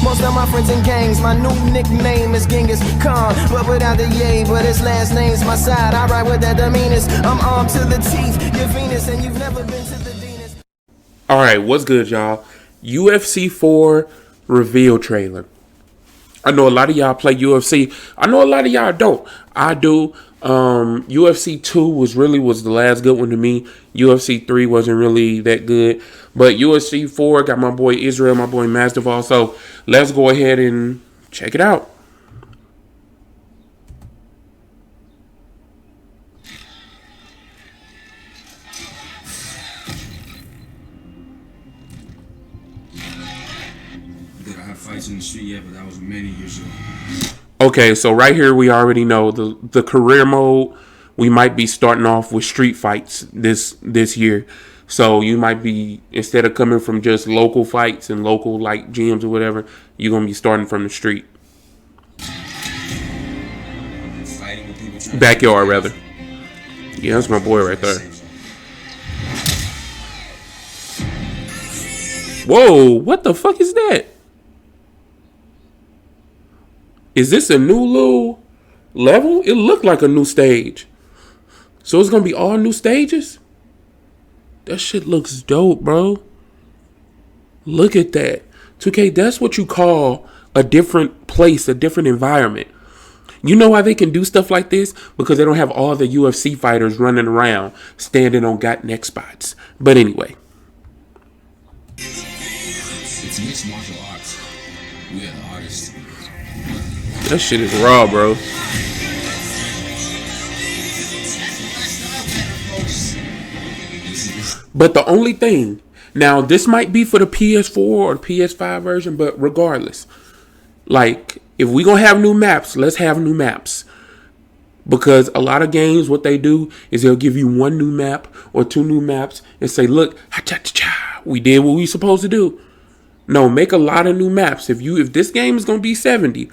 Most of my friends in gangs, my new nickname is Genghis Khan, but without the yay, but his last name's my side. I ride with that demeanors. I'm armed to the teeth. You're Venus and you've never been to the Venus. All right, what's good, y'all? UFC 4 reveal trailer. I know a lot of y'all play UFC. I know a lot of y'all don't. I do. UFC 2 was the last good one to me. UFC 3 wasn't really that good. But UFC 4 got my boy Israel, my boy Masterfall. So let's go ahead and check it out. I have fights in the street yet, but that was many years ago. Okay, so right here we already know the career mode. We might be starting off with street fights this year. So you might be, instead of coming from just local fights and local like gyms or whatever, you're gonna be starting from the street. Backyard rather. Yeah, that's my boy right there. Whoa, what the fuck is that? Is this a new little level? It looked like a new stage. So it's going to be all new stages? That shit looks dope, bro. Look at that. 2K, that's what you call a different place, a different environment. You know why they can do stuff like this? Because they don't have all the UFC fighters running around standing on got neck spots. But anyway. It's mixed martial arts. We are the artists. That shit is raw, bro. But the only thing, now this might be for the PS4 or the PS5 version, but regardless, like if we gonna have new maps, let's have new maps. Because a lot of games, what they do is they'll give you one new map or two new maps and say, look, we did what we supposed to do. No, make a lot of new maps. If this game is gonna be 70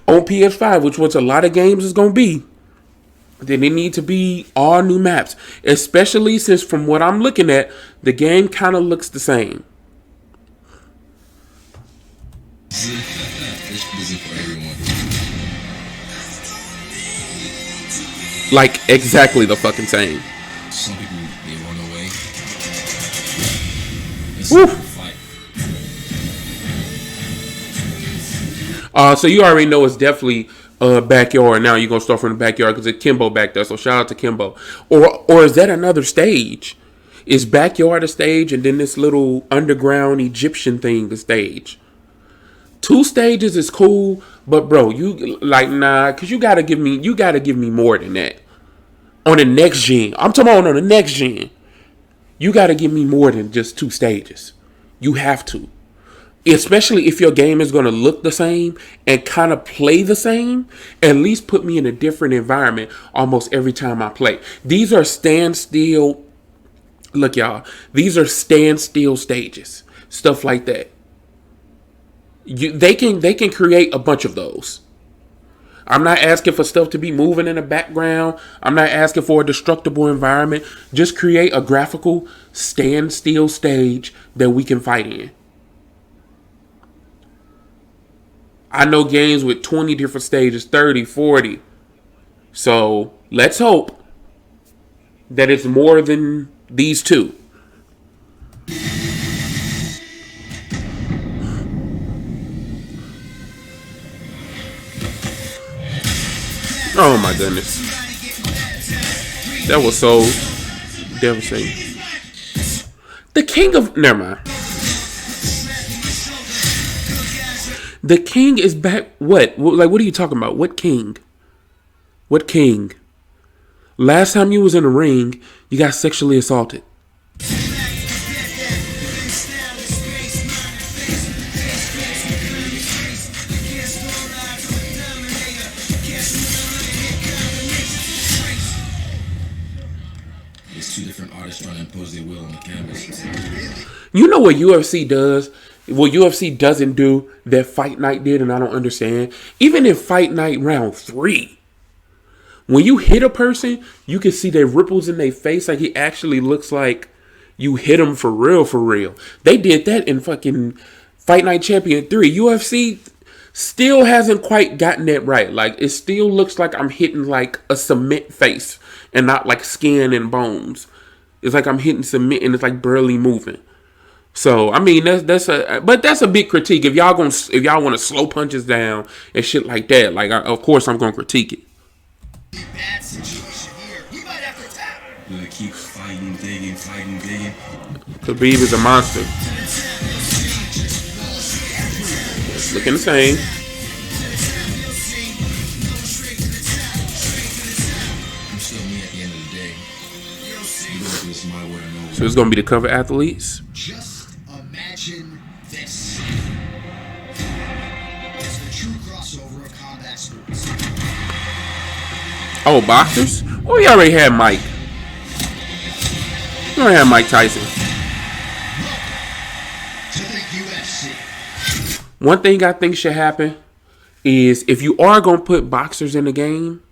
on PS5, which what a lot of games is gonna be, then it need to be all new maps. Especially since from what I'm looking at, the game kind of looks the same. Like exactly the fucking same. Some people they run away. Woo. So you already know it's definitely backyard. Now you're gonna start from the backyard because it's Kimbo back there. So shout out to Kimbo. Or is that another stage? Is backyard a stage and then this little underground Egyptian thing a stage? 2 stages is cool, but bro, you like because you gotta give me more than that. On the next gen. I'm talking about on the next gen. You gotta give me more than just 2 stages. You have to. Especially if your game is going to look the same and kind of play the same, at least put me in a different environment almost every time I play. These are standstill. Look, y'all. These are standstill stages. Stuff like that. They can create a bunch of those. I'm not asking for stuff to be moving in the background. I'm not asking for a destructible environment. Just create a graphical standstill stage that we can fight in. I know games with 20 different stages, 30, 40. So let's hope that it's more than these 2. Oh my goodness. That was so devastating. The king of... Never mind. The king is back. What? Like, what are you talking about? What king? What king? Last time you was in the ring, you got sexually assaulted. There's 2 different artists trying to impose their will on the canvas. You know what UFC does? What UFC doesn't do that Fight Night did, and I don't understand. Even in Fight Night round 3, when you hit a person, you can see the ripples in their face. Like, he actually looks like you hit him for real, for real. They did that in fucking Fight Night Champion 3. UFC still hasn't quite gotten that right. Like, it still looks like I'm hitting like a cement face and not like skin and bones. It's like I'm hitting cement and it's like barely moving. So I mean that's a big critique. If y'all want to slow punches down and shit like that, like of course I'm gonna critique it. Bad situation here. He might have to tap. Gonna keep fighting, digging. Khabib is a monster. Looking the same. I'm still me at the end of the day. This is my way or no. So it's gonna be the cover athletes. Just imagine this. It's the true crossover of combat sports. Oh, boxers? Well, we already had Mike. We already had Mike Tyson. To the UFC. One thing I think should happen is if you are gonna put boxers in the game,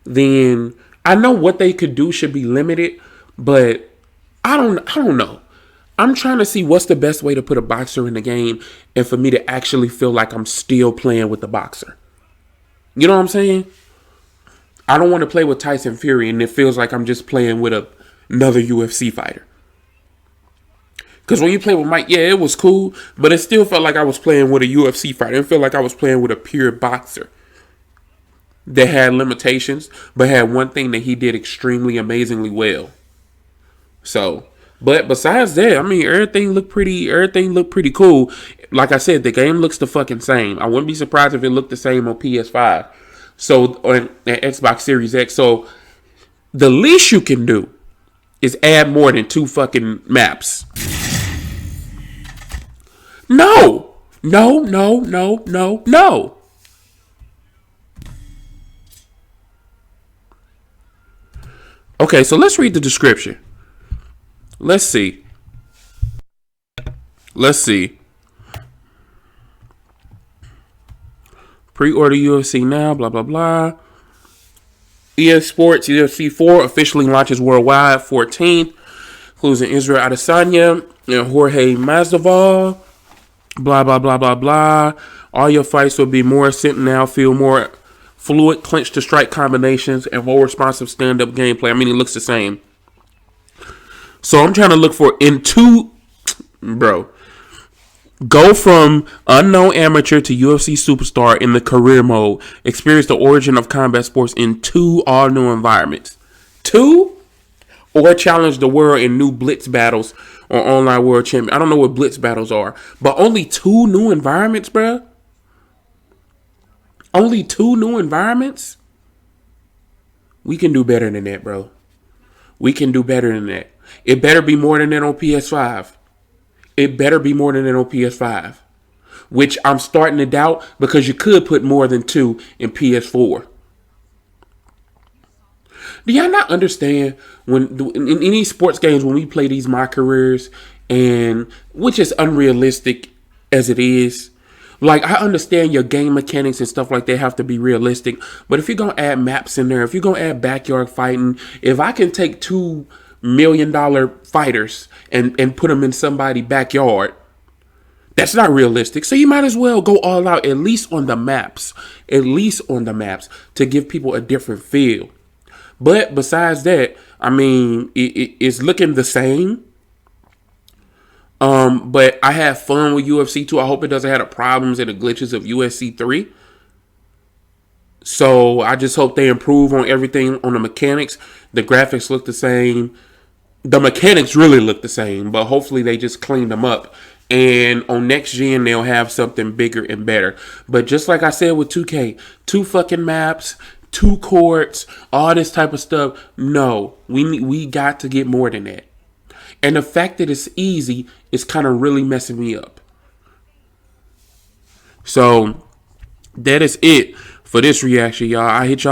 then I know what they could do should be limited, but I don't know. I'm trying to see what's the best way to put a boxer in the game and for me to actually feel like I'm still playing with the boxer. You know what I'm saying? I don't want to play with Tyson Fury and it feels like I'm just playing with another UFC fighter. Because when you play with Mike, yeah, it was cool, but it still felt like I was playing with a UFC fighter. It felt like I was playing with a pure boxer that had limitations, but had one thing that he did extremely amazingly well. So, but besides that, I mean, everything looked pretty cool. Like I said, the game looks the fucking same. I wouldn't be surprised if it looked the same on PS5. So, on Xbox Series X. So, the least you can do is add more than 2 fucking maps. No. Okay, so let's read the description. Let's see. Pre-order UFC now, blah, blah, blah. EA Sports UFC 4 officially launches worldwide 14th. Includes Israel Adesanya and Jorge Masvidal. Blah, blah, blah, blah, blah. All your fights will be more now, feel more fluid, clinch to strike combinations, and more responsive stand-up gameplay. I mean, it looks the same. So I'm trying to look for go from unknown amateur to UFC superstar in the career mode. Experience the origin of combat sports in 2 all-new environments. 2? Or challenge the world in new blitz battles or online world champion. I don't know what blitz battles are, but only 2 new environments, bruh? Only 2 new environments? We can do better than that, bro. We can do better than that. It better be more than that on PS5. It better be more than that on PS5. Which I'm starting to doubt because you could put more than 2 in PS4. Do y'all not understand when in any sports games when we play these My Careers, and which is unrealistic as it is? Like, I understand your game mechanics and stuff like that have to be realistic, but if you're gonna add maps in there, if you're gonna add backyard fighting, if I can take $2 million fighters and put them in somebody's backyard, that's not realistic. So you might as well go all out, at least on the maps, to give people a different feel. But besides that, I mean, it's looking the same. But I have fun with UFC 2. I hope it doesn't have the problems and the glitches of UFC 3. So I just hope they improve on everything on the mechanics. The graphics look the same. The mechanics really look the same, but hopefully they just cleaned them up. And on next gen, they'll have something bigger and better. But just like I said with 2K, 2 fucking maps, 2 courts, all this type of stuff. No, we got to get more than that. And the fact that it's easy is kind of really messing me up. So that is it for this reaction, y'all. I hit y'all